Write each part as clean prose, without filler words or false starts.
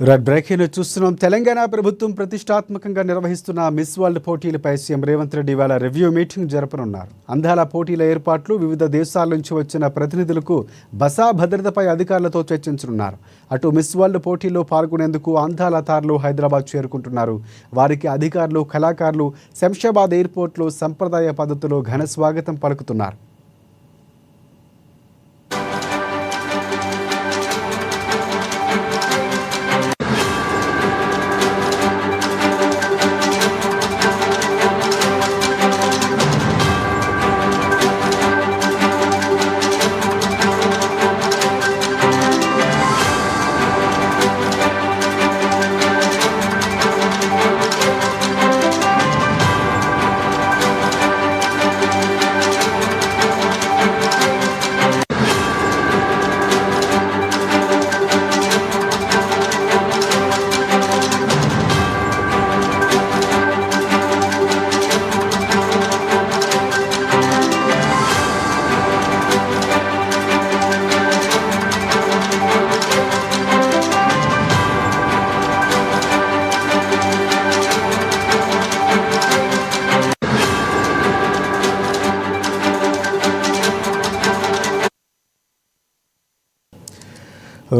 Red breaking చూస్తున్నాం. తెలంగాణ ప్రభుత్వం ప్రతిష్టాత్మకంగా నిర్వహిస్తున్న మిస్ వరల్డ్ పోటీలపై సీఎం రేవంత్ రెడ్డి ఇవాళ రివ్యూ మీటింగ్ జరపనున్నారు. అందాల పోటీల ఏర్పాట్లు, వివిధ దేశాల నుంచి వచ్చిన ప్రతినిధులకు బసా భద్రతపై అధికారులతో చర్చించనున్నారు. అటు మిస్ వరల్డ్ పోటీల్లో పాల్గొనేందుకు అందాల తారలు హైదరాబాద్ చేరుకుంటున్నారు. వారికి అధికారులు, కళాకారులు శంషాబాద్ ఎయిర్పోర్ట్లో సంప్రదాయ పద్ధతిలో ఘన స్వాగతం పలుకుతున్నారు.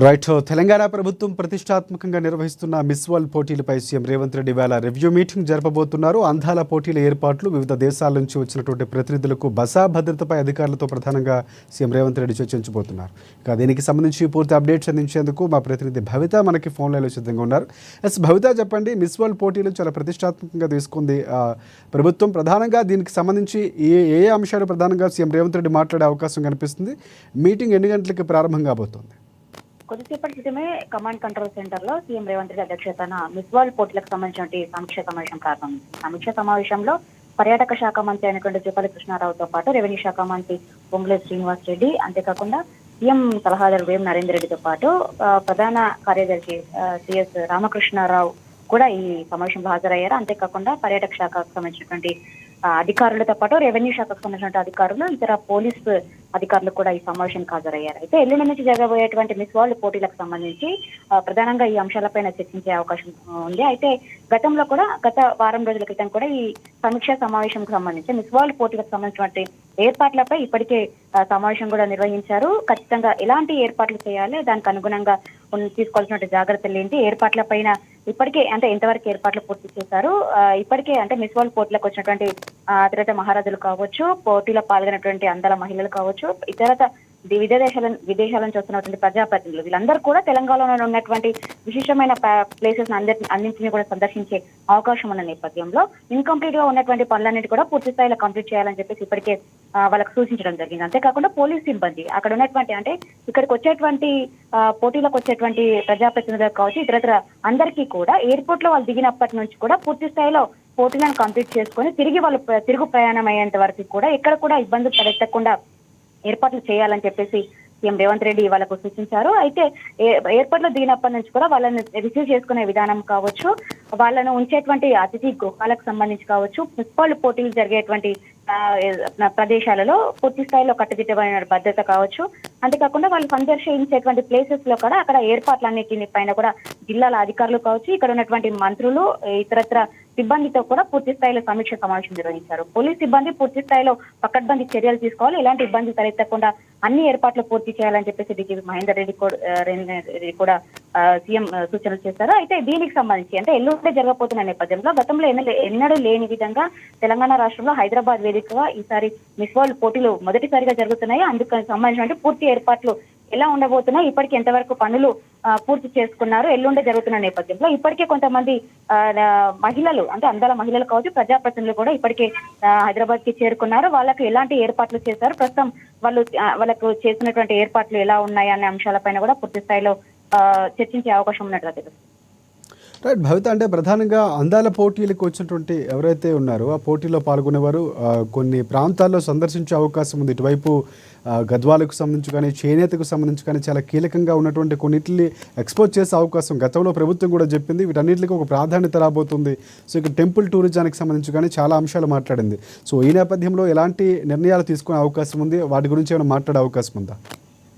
రైట్. తెలంగాణ ప్రభుత్వం ప్రతిష్టాత్మకంగా నిర్వహిస్తున్న మిస్ వరల్డ్ పోటీలపై సీఎం రేవంత్ రెడ్డి వేళ రివ్యూ మీటింగ్ జరపబోతున్నారు. అందాల పోటీల ఏర్పాట్లు, వివిధ దేశాల నుంచి వచ్చినటువంటి ప్రతినిధులకు బసా భద్రతపై అధికారులతో ప్రధానంగా సీఎం రేవంత్ రెడ్డి చర్చించబోతున్నారు. ఇక దీనికి సంబంధించి పూర్తి అప్డేట్స్ అందించేందుకు మా ప్రతినిధి భవిత మనకి ఫోన్ లైన్లో సిద్ధంగా ఉన్నారు. భవిత, చెప్పండి, మిస్ వరల్డ్ పోటీలు చాలా ప్రతిష్టాత్మకంగా తీసుకుంది ప్రభుత్వం. ప్రధానంగా దీనికి సంబంధించి ఏ అంశాలు ప్రధానంగా సీఎం రేవంత్ రెడ్డి మాట్లాడే అవకాశం కనిపిస్తుంది? మీటింగ్ ఎన్ని గంటలకి ప్రారంభం కాబోతోంది? కొద్దిసేపటి క్రితమే కమాండ్ కంట్రోల్ సెంటర్ లో సీఎం రేవంత్ రెడ్డి అధ్యక్షతన మిస్ వరల్డ్ పోటీలకు సంబంధించిన సమీక్ష సమావేశం ప్రారంభమైంది. సమీక్ష సమావేశంలో పర్యాటక శాఖ మంత్రి అయినటువంటి జూపల్లి కృష్ణారావుతో పాటు రెవెన్యూ శాఖ మంత్రి పొంగులేటి శ్రీనివాస్ రెడ్డి, అంతేకాకుండా సీఎం సలహాదారు వేం నరేందర్ రెడ్డితో పాటు ప్రధాన కార్యదర్శి సిఎస్ రామకృష్ణారావు కూడా ఈ సమావేశంలో హాజరయ్యారు. అంతేకాకుండా పర్యాటక శాఖకు సంబంధించినటువంటి అధికారులతో పాటు రెవెన్యూ శాఖకు సంబంధించిన అధికారులు, ఇతర పోలీస్ అధికారులు కూడా ఈ సమావేశానికి హాజరయ్యారు. అయితే ఎల్లుండి నుంచి జరగబోయేటువంటి మిస్ వరల్డ్ పోటీలకు సంబంధించి ప్రధానంగా ఈ అంశాలపైన చర్చించే అవకాశం ఉంది. అయితే గతంలో కూడా గత వారం రోజుల క్రితం కూడా ఈ సమీక్షా సమావేశంకు సంబంధించి మిస్ వరల్డ్ పోటీలకు సంబంధించినటువంటి ఏర్పాట్లపై ఇప్పటికే సమావేశం కూడా నిర్వహించారు. ఖచ్చితంగా ఎలాంటి ఏర్పాట్లు చేయాలి, దానికి అనుగుణంగా తీసుకోవాల్సిన జాగ్రత్తలు ఏంటి, ఏర్పాట్ల పైన ఇప్పటికే అంటే ఎంతవరకు ఏర్పాట్లు పూర్తి చేశారు, ఇప్పటికే అంటే మిస్ వరల్డ్ పోటీలకు వచ్చినటువంటి అతిరథ మహారాజులు కావచ్చు, పోటీలో పాల్గొన్నటువంటి అందాల మహిళలు కావచ్చు, ఇతరత విదేశాల నుంచి వస్తున్నటువంటి ప్రజాప్రతినిధులు, వీళ్ళందరూ కూడా తెలంగాణలో ఉన్నటువంటి విశేషమైన ప్లేసెస్ అన్నింటినీ కూడా సందర్శించే అవకాశం ఉన్న నేపథ్యంలో ఇన్కంప్లీట్ గా ఉన్నటువంటి పనులన్నిటి కూడా పూర్తి స్థాయిలో కంప్లీట్ చేయాలని చెప్పేసి ఇప్పటికే వాళ్ళకు సూచించడం జరిగింది. అంతేకాకుండా పోలీస్ సిబ్బంది అక్కడ ఉన్నటువంటి అంటే ఇక్కడికి వచ్చేటువంటి పోటీలకు వచ్చేటువంటి ప్రజాప్రతినిధులకు కావచ్చు, ఇతరత్ర అందరికీ కూడా ఎయిర్పోర్ట్ లో వాళ్ళు దిగినప్పటి నుంచి కూడా పూర్తి స్థాయిలో పోటీలను కంప్లీట్ చేసుకొని తిరుగు ప్రయాణం అయ్యేంత వరకు కూడా ఎక్కడ కూడా ఇబ్బందులు తలెత్తకుండా ఏర్పాట్లు చేయాలని చెప్పేసి సీఎం రేవంత్ రెడ్డి వాళ్ళకు సూచించారు. అయితే ఎయిర్పోర్ట్ లో దిగినప్పటి నుంచి కూడా వాళ్ళని రిసీవ్ చేసుకునే విధానం కావచ్చు, వాళ్ళను ఉంచేటువంటి అతిథి గృహాలకు సంబంధించి కావచ్చు, మిస్ వరల్డ్ పోటీలు జరిగేటువంటి ప్రదేశాలలో పూర్తి స్థాయిలో కట్టుదిట్టమైన భద్రత కావచ్చు, అంతేకాకుండా వాళ్ళు సందర్శించేటువంటి ప్లేసెస్ లో కూడా అక్కడ ఏర్పాట్లన్నిటి పైన కూడా జిల్లాల అధికారులు కావచ్చు, ఇక్కడ ఉన్నటువంటి మంత్రులు, ఇతరత్ర సిబ్బందితో కూడా పూర్తి స్థాయిలో సమీక్ష సమావేశం నిర్వహించారు. పోలీస్ సిబ్బంది పూర్తి స్థాయిలో పకడ్బందీ చర్యలు తీసుకోవాలి, ఎలాంటి ఇబ్బంది తలెత్తకుండా అన్ని ఏర్పాట్లు పూర్తి చేయాలని చెప్పేసి డీజీపీ మహేందర్ రెడ్డి కూడా సీఎం సూచనలు చేశారు. అయితే దీనికి సంబంధించి అంటే ఎల్లుండి జరగబోతున్న నేపథ్యంలో గతంలో ఎన్నడూ లేని విధంగా తెలంగాణ రాష్ట్రంలో హైదరాబాద్ వేదికగా ఈసారి మిస్ వరల్డ్ పోటీలు మొదటిసారిగా జరుగుతున్నాయి. అందుకు సంబంధించిన పూర్తి ఏర్పాట్లు ఎలా ఉండబోతున్నాయి, ఇప్పటికీ ఎంతవరకు పనులు పూర్తి చేసుకున్నారు, ఎల్లుండే జరుగుతున్న నేపథ్యంలో ఇప్పటికే కొంతమంది మహిళలు అంటే అందాల మహిళలు కావచ్చు, ప్రజాప్రతినిధులు కూడా ఇప్పటికే హైదరాబాద్ కి చేరుకున్నారు. వాళ్ళకు ఎలాంటి ఏర్పాట్లు చేశారు, ప్రస్తుతం వాళ్ళకు చేసినటువంటి ఏర్పాట్లు ఎలా ఉన్నాయి అనే అంశాలపైన కూడా పూర్తి స్థాయిలో చర్చించే అవకాశం ఉన్నట్లుగా తెలుస్తుంది. రైట్ భవిత, అంటే ప్రధానంగా అందాల పోటీలకు వచ్చినటువంటి ఎవరైతే ఉన్నారో ఆ పోటీలో పాల్గొనేవారు కొన్ని ప్రాంతాల్లో సందర్శించే అవకాశం ఉంది. ఇటువైపు గద్వాలకు సంబంధించి కానీ, చేనేతకు సంబంధించి కానీ చాలా కీలకంగా ఉన్నటువంటి కొన్నిటిని ఎక్స్పోజ్ చేసే అవకాశం గతంలో ప్రభుత్వం కూడా చెప్పింది. వీటన్నిటికీ ఒక ప్రాధాన్యత రాబోతుంది. సో ఇక టెంపుల్ టూరిజానికి సంబంధించి కానీ చాలా అంశాలు మాట్లాడింది. సో ఈ నేపథ్యంలో ఎలాంటి నిర్ణయాలు తీసుకునే అవకాశం ఉంది, వాటి గురించి ఏమైనా మాట్లాడే అవకాశం ఉందా?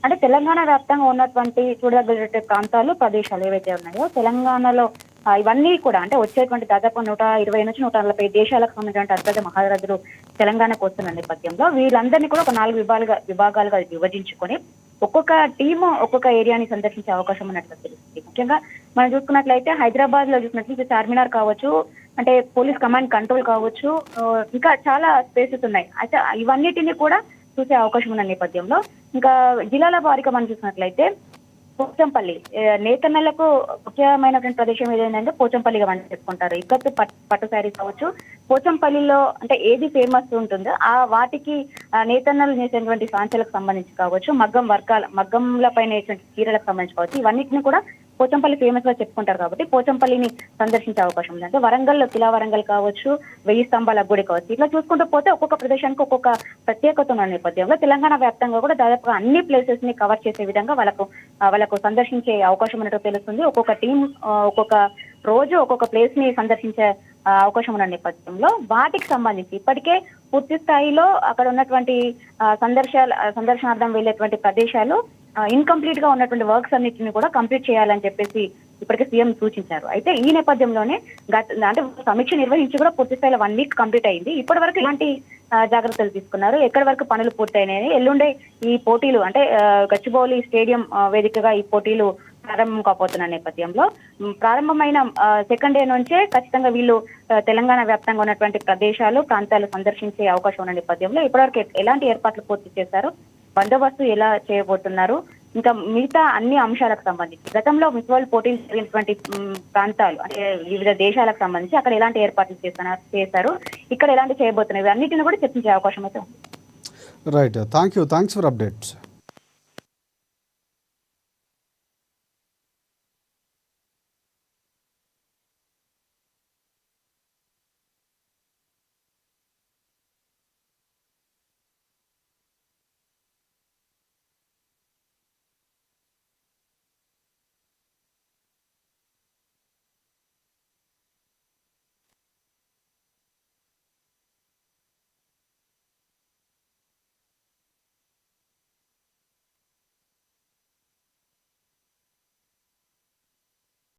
అంటే తెలంగాణ వ్యాప్తంగా ఉన్నటువంటి చూడదగ్గ ప్రాంతాలు, ప్రదేశాలు ఏవైతే ఉన్నాయో తెలంగాణలో ఇవన్నీ కూడా అంటే వచ్చేటువంటి దాదాపు 120 నుంచి 140 దేశాలకు సంబంధించిన అతిపెద్ద మహారథులు తెలంగాణకు వస్తున్న నేపథ్యంలో వీళ్ళందరినీ కూడా ఒక 4 విభాగాలుగా విభజించుకొని ఒక్కొక్క టీము ఒక్కొక్క ఏరియాని సందర్శించే అవకాశం ఉన్నట్లు తెలుస్తుంది. ముఖ్యంగా మనం చూసుకున్నట్లయితే హైదరాబాద్ లో చూసినట్లయితే చార్మినార్ కావచ్చు, అంటే పోలీస్ కమాండ్ కంట్రోల్ కావచ్చు, ఇంకా చాలా స్పేసెస్ ఉన్నాయి. అయితే ఇవన్నిటిని కూడా చూసే అవకాశం ఉన్న నేపథ్యంలో ఇంకా జిల్లాల వారీగా మనం చూసినట్లయితే పోచంపల్లి నేతన్నలకు ముఖ్యమైనటువంటి ప్రదేశం ఏదైందంటే పోచంపల్లిగా మనం చెప్పుకుంటారు. ఇక్కత్తు పట్టు శారీస్ కావచ్చు, పోచంపల్లిలో అంటే ఏది ఫేమస్ ఉంటుందో ఆ వాటికి నేతన్నలు చేసేటువంటి సాంచలకు సంబంధించి కావచ్చు, మగ్గంల పైన చీరలకు సంబంధించి కావచ్చు, ఇవన్నిటిని కూడా పోచంపల్లి ఫేమస్ గా చెప్పుకుంటారు. కాబట్టి పోచంపల్లిని సందర్శించే అవకాశం ఉంది. అంటే వరంగల్లో కిలా వరంగల్ కావచ్చు, 1000 స్తంభాల గుడి కావచ్చు, ఇట్లా చూసుకుంటూ పోతే ఒక్కొక్క ప్రదేశానికి ఒక్కొక్క ప్రత్యేకత ఉన్న నేపథ్యంలో తెలంగాణ వ్యాప్తంగా కూడా దాదాపుగా అన్ని ప్లేసెస్ ని కవర్ చేసే విధంగా వాళ్ళకు సందర్శించే అవకాశం ఉన్నట్టు తెలుస్తుంది. ఒక్కొక్క టీం ఒక్కొక్క రోజు ఒక్కొక్క ప్లేస్ ని సందర్శించే అవకాశం ఉన్న నేపథ్యంలో వాటికి సంబంధించి ఇప్పటికే పూర్తి స్థాయిలో అక్కడ ఉన్నటువంటి సందర్శనార్థం వెళ్ళేటువంటి ప్రదేశాలు ఇన్కంప్లీట్ గా ఉన్నటువంటి వర్క్స్ అన్నిటిని కూడా కంప్లీట్ చేయాలని చెప్పేసి ఇప్పటికే సీఎం సూచించారు. అయితే ఈ నేపథ్యంలోనే అంటే సమీక్ష నిర్వహించి కూడా పూర్తి స్థాయిలో 1 వీక్ కంప్లీట్ అయింది. ఇప్పటి వరకు ఇలాంటి జాగ్రత్తలు తీసుకున్నారు, ఎక్కడి వరకు పనులు పూర్తయినాయి, ఎల్లుండే ఈ పోటీలు అంటే గచ్చిబౌలి స్టేడియం వేదికగా ఈ పోటీలు ప్రారంభం కాబోతున్న నేపథ్యంలో ప్రారంభమైన సెకండ్ డే నుంచే ఖచ్చితంగా వీళ్ళు తెలంగాణ వ్యాప్తంగా ఉన్నటువంటి ప్రదేశాలు, ప్రాంతాలు సందర్శించే అవకాశం ఉన్న నేపథ్యంలో ఇప్పటివరకు ఎలాంటి ఏర్పాట్లు పూర్తి చేశారు, బందోబస్తు ఎలా చేయబోతున్నారు, ఇంకా మిగతా అన్ని అంశాలకు సంబంధించి గతంలో మిస్ వరల్డ్ పోటీలు జరిగినటువంటి ప్రాంతాలు అంటే వివిధ దేశాలకు సంబంధించి అక్కడ ఎలాంటి ఏర్పాట్లు చేశారు, ఇక్కడ ఎలాంటి చేయబోతున్నారు, అన్నిటిని కూడా చర్చించే అవకాశం అయితే ఉంది. Right, thanks for updates.